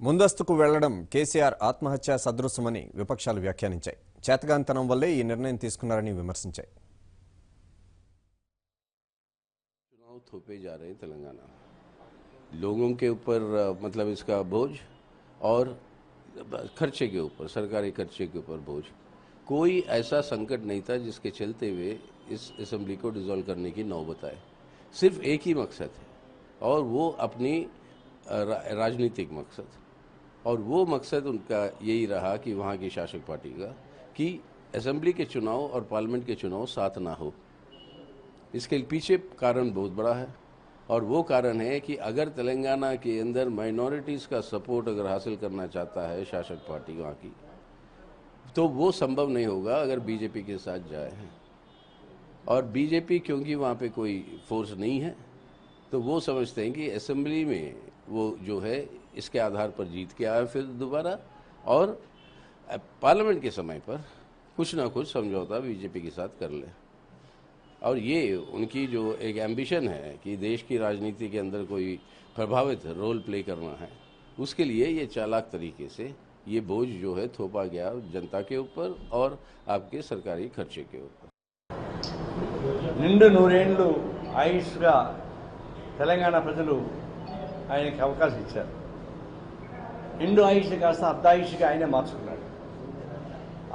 ముందస్తుకు వెళ్లడం కేసీఆర్ ఆత్మహత్య సదృశమని విపక్షాలు వ్యాఖ్యానించాయి. చేతగాంతనం వల్లే ఈ నిర్ణయం తీసుకున్నారని విమర్శించాయి. चुनाव थोपे जा रहे हैं तेलंगाना लोगों के ऊपर, मतलब इसका बोझ और खर्चे के ऊपर, सरकारी खर्चे के ऊपर बोझ। कोई ऐसा संकट नहीं था जिसके चलते हुए इस असेंबली को डिसॉल्व करने की नौबत आए। सिर्फ एक ही मकसद है और वो अपनी राजनीतिक मकसद, और वो मकसद उनका यही रहा कि वहाँ की शासक पार्टी का कि असेंबली के चुनाव और पार्लियामेंट के चुनाव साथ ना हो। इसके पीछे कारण बहुत बड़ा है और वो कारण है कि अगर तेलंगाना के अंदर माइनॉरिटीज़ का सपोर्ट अगर हासिल करना चाहता है शासक पार्टी वहाँ की, तो वो संभव नहीं होगा अगर बीजेपी के साथ जाए हैं। और बीजेपी क्योंकि वहाँ पे कोई फोर्स नहीं है, तो वो समझते हैं कि असेंबली में वो जो है इसके आधार पर जीत के आए फिर दोबारा, और पार्लियामेंट के समय पर कुछ ना कुछ समझौता बीजेपी के साथ कर ले। और ये उनकी जो एक एम्बिशन है कि देश की राजनीति के अंदर कोई प्रभावित रोल प्ले करना है, उसके लिए ये चालाक तरीके से ये बोझ जो है थोपा गया जनता के ऊपर और आपके सरकारी खर्चे के ऊपर। నిండు నూరేండ్లు ఆయుష్గా తెలంగాణ ప్రజలు ఆయనకి అవకాశం ఇచ్చారు. నిండు ఆయుష్ కాస్త అర్ధాయుష్గా ఆయనే మార్చుకున్నాడు.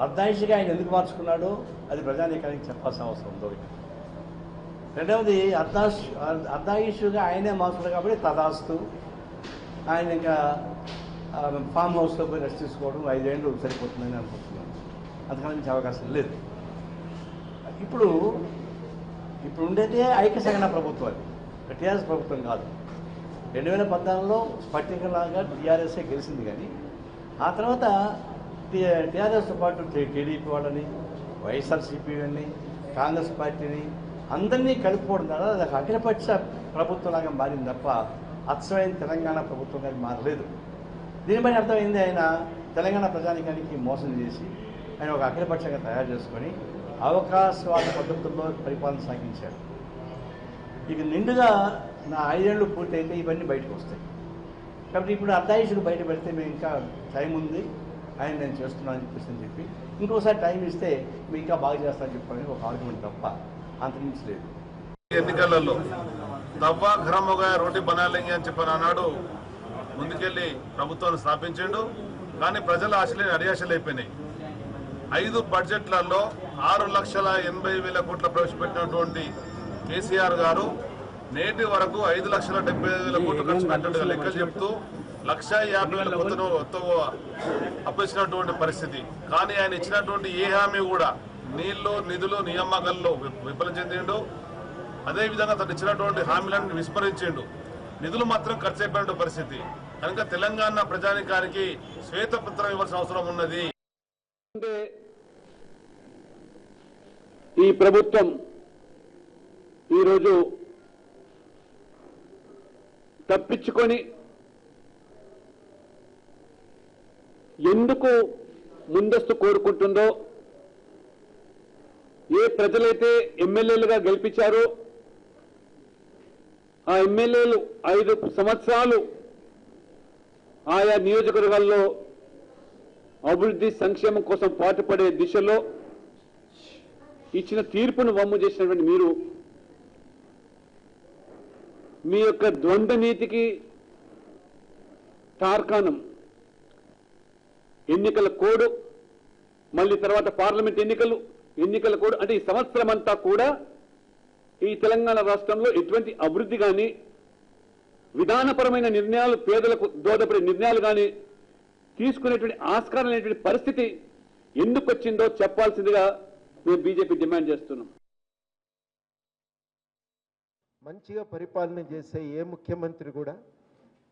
అర్ధాయుష్గా ఆయన ఎందుకు మార్చుకున్నాడో అది ప్రజానీకానికి చెప్పాల్సిన అవసరం ఉందో. రెండవది అర్ధాయుష్గా ఆయనే మార్చుకున్నాడు కాబట్టి తదాస్తు ఆయన ఇంకా ఫామ్ హౌస్లో పోయి రెస్ట్ తీసుకోవడం 5 ఏళ్ళు సరిపోతుందని అనుకుంటున్నాను. అంతకన్నా మించి అవకాశం లేదు. ఇప్పుడు ఉండేదే ఐక్యసంఘన ప్రభుత్వం, అది టీఆర్ఎస్ ప్రభుత్వం కాదు. 2014లో స్ఫటికలాగా టీఆర్ఎస్ఏ గెలిచింది, కానీ ఆ తర్వాత టీఆర్ఎస్తో పాటు టీడీపీ వాళ్ళని, వైఎస్ఆర్సీపీ అని, కాంగ్రెస్ పార్టీని అందరినీ కలుపుకోవడం ద్వారా అది అఖిలపక్ష ప్రభుత్వంలాగా మారింది తప్ప అచ్చమైన తెలంగాణ ప్రభుత్వంగా మారలేదు. దీని బట్టి అర్థమైంది ఆయన తెలంగాణ ప్రజానికానికి మోసం చేసి ఆయన ఒక అఖిలపక్షంగా తయారు చేసుకొని అవకాశవాద పద్ధతుల్లో పరిపాలన సాగించాడు. ఇక నిండుగా నా 5 ఏళ్ళు పూర్తయితే ఇవన్నీ బయటకు వస్తాయి. కాబట్టి ఇప్పుడు అర్ధాయుషులు బయట పెడితే మేము ఇంకా టైం ఉంది, ఆయన నేను చేస్తున్నాను చెప్పి ఇంకోసారి టైం ఇస్తే మేము ఇంకా బాగా చేస్తానని చెప్పని ఒక ఆర్గ్యుమెంట్ తప్ప అంతకుమించి లేదు. ఎన్నికలలో తవ్వా ఘరం ఒక రోటీ బనాలింగి అని చెప్పని అన్నాడు, ముందుకెళ్ళి ప్రభుత్వాన్ని స్థాపించాడు. కానీ ప్రజల ఆశలే అడియాశలు అయిపోయినాయి. 5 బడ్జెట్లలో 6,80,000 కోట్ల ప్రవేశపెట్టినటువంటి కేసీఆర్ గారు నేటి వరకు 5,75,000 కోట్లు ఖర్చు పెట్టినట్టుగా లెక్కలు చెప్తూ 1,50,000 కొత్త అప్పించినటువంటి పరిస్థితి. కానీ ఆయన ఇచ్చినటువంటి ఏ హామీ కూడా నీళ్లు, నిధులు, నియామకాల్లో విఫలం చెందిండు. అదేవిధంగా తను ఇచ్చినటువంటి హామీలను విస్మరించిండు. నిధులు మాత్రం ఖర్చు అయిపోయిన పరిస్థితి. కనుక తెలంగాణ ప్రజానికానికి శ్వేతపత్రం ఇవ్వాల్సిన అవసరం ఉన్నది. ఈ ప్రభుత్వం ఈరోజు తప్పించుకొని ఎందుకు ముందస్తు కోరుకుంటుందో, ఏ ప్రజలైతే ఎమ్మెల్యేలుగా గెలిపించారో ఆ ఎమ్మెల్యేలు 5 సంవత్సరాలు ఆయా నియోజకవర్గాల్లో అభివృద్ధి సంక్షేమం కోసం పాటుపడే దిశలో ఇచ్చిన తీర్పును వమ్ము చేసినటువంటి మీరు మీ యొక్క ద్వంద్వ నీతికి తార్కాణం ఎన్నికల కోడ్, మళ్ళీ తర్వాత పార్లమెంట్ ఎన్నికల కోడ్, అంటే ఈ సంవత్సరం అంతా కూడా ఈ తెలంగాణ రాష్ట్రంలో ఎటువంటి అభివృద్ధి కానీ, విధానపరమైన నిర్ణయాలు, పేదలకు దోహదపడే నిర్ణయాలు కానీ తీసుకునేటువంటి ఆస్కారం లేనటువంటి పరిస్థితి ఎందుకు వచ్చిందో చెప్పాల్సిందిగా మేము బీజేపీ డిమాండ్ చేస్తున్నాం. మంచిగా పరిపాలన చేసే ఏ ముఖ్యమంత్రి కూడా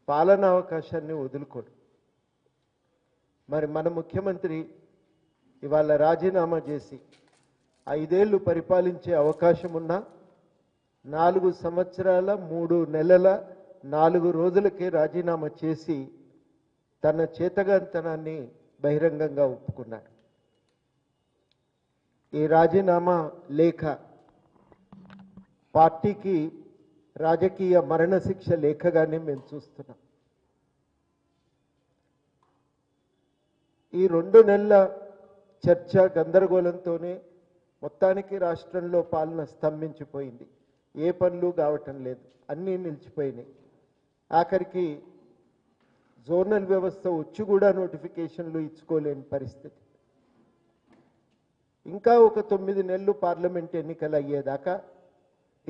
పాలనా అవకాశాన్ని వదులుకోడు. మరి మన ముఖ్యమంత్రి ఇవాళ రాజీనామా చేసి 5 ఏళ్ళు పరిపాలించే అవకాశం ఉన్నా 4 సంవత్సరాల 3 నెలల 4 రోజులకే రాజీనామా చేసి తన చేతగాంతనాన్ని బహిరంగంగా ఒప్పుకున్నాడు. ఈ రాజీనామా లేఖ పార్టీకి రాజకీయ మరణశిక్ష లేఖగానే మేము చూస్తున్నాం. ఈ 2 నెలల చర్చ గందరగోళంతోనే మొత్తానికి రాష్ట్రంలో పాలన స్తంభించిపోయింది. ఏ పనులు కావటం లేదు, అన్నీ నిలిచిపోయినాయి. ఆఖరికి జోనల్ వ్యవస్థ వచ్చి కూడా నోటిఫికేషన్లు ఇచ్చుకోలేని పరిస్థితి. ఇంకా ఒక 9 నెలలు పార్లమెంట్ ఎన్నికలు అయ్యేదాకా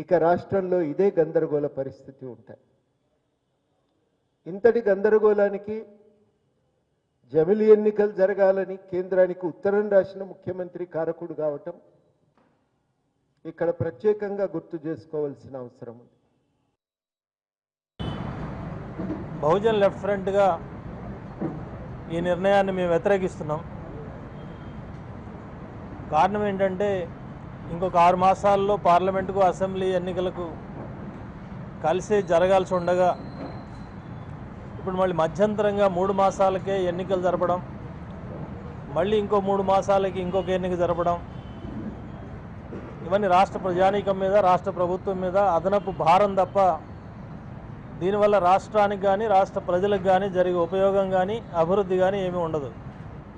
ఇక రాష్ట్రంలో ఇదే గందరగోళ పరిస్థితి ఉంటాయి. ఇంతటి గందరగోళానికి జమిలి ఎన్నికలు జరగాలని కేంద్రానికి ఉత్తరం రాసిన ముఖ్యమంత్రి కారకుడు కావటం ఇక్కడ ప్రత్యేకంగా గుర్తు చేసుకోవాల్సిన అవసరం ఉంది. బహుజన్ లెఫ్ట్ ఫ్రంట్గా ఈ నిర్ణయాన్ని మేము వ్యతిరేకిస్తున్నాం. కారణం ఏంటంటే ఇంకొక 6 మాసాల్లో పార్లమెంటుకు అసెంబ్లీ ఎన్నికలకు కలిసి జరగాల్సి ఉండగా ఇప్పుడు మళ్ళీ మధ్యంతరంగా 3 మాసాలకే ఎన్నికలు జరపడం, మళ్ళీ ఇంకో 3 మాసాలకి ఇంకొక ఎన్నిక జరపడం, ఇవన్నీ రాష్ట్ర ప్రజానీకం మీద, రాష్ట్ర ప్రభుత్వం మీద అదనపు భారం తప్ప దీనివల్ల రాష్ట్రానికి కానీ రాష్ట్ర ప్రజలకు కానీ జరిగే ఉపయోగం కానీ అభివృద్ధి కానీ ఏమీ ఉండదు.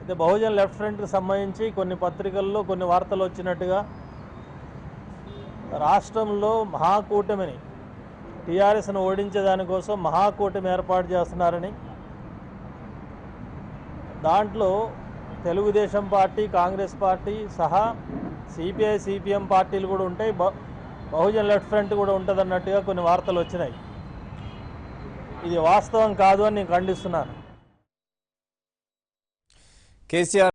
అయితే బహుజన్ లెఫ్ట్ ఫ్రంట్కి సంబంధించి కొన్ని పత్రికల్లో కొన్ని వార్తలు వచ్చినట్టుగా రాష్ట్రంలో మహాకూటమిని టీఆర్ఎస్ను ఓడించే దానికోసం మహాకూటమి ఏర్పాటు చేస్తున్నారని, దాంట్లో తెలుగుదేశం పార్టీ, కాంగ్రెస్ పార్టీ సహా సిపిఐ, సిపిఎం పార్టీలు కూడా ఉంటాయి, బహుజన్ లెఫ్ట్ ఫ్రంట్ కూడా ఉంటుంది అన్నట్టుగా కొన్ని వార్తలు వచ్చినాయి. ఇది వాస్తవం కాదు అని నేను ఖండిస్తున్నాను. కేసీఆర్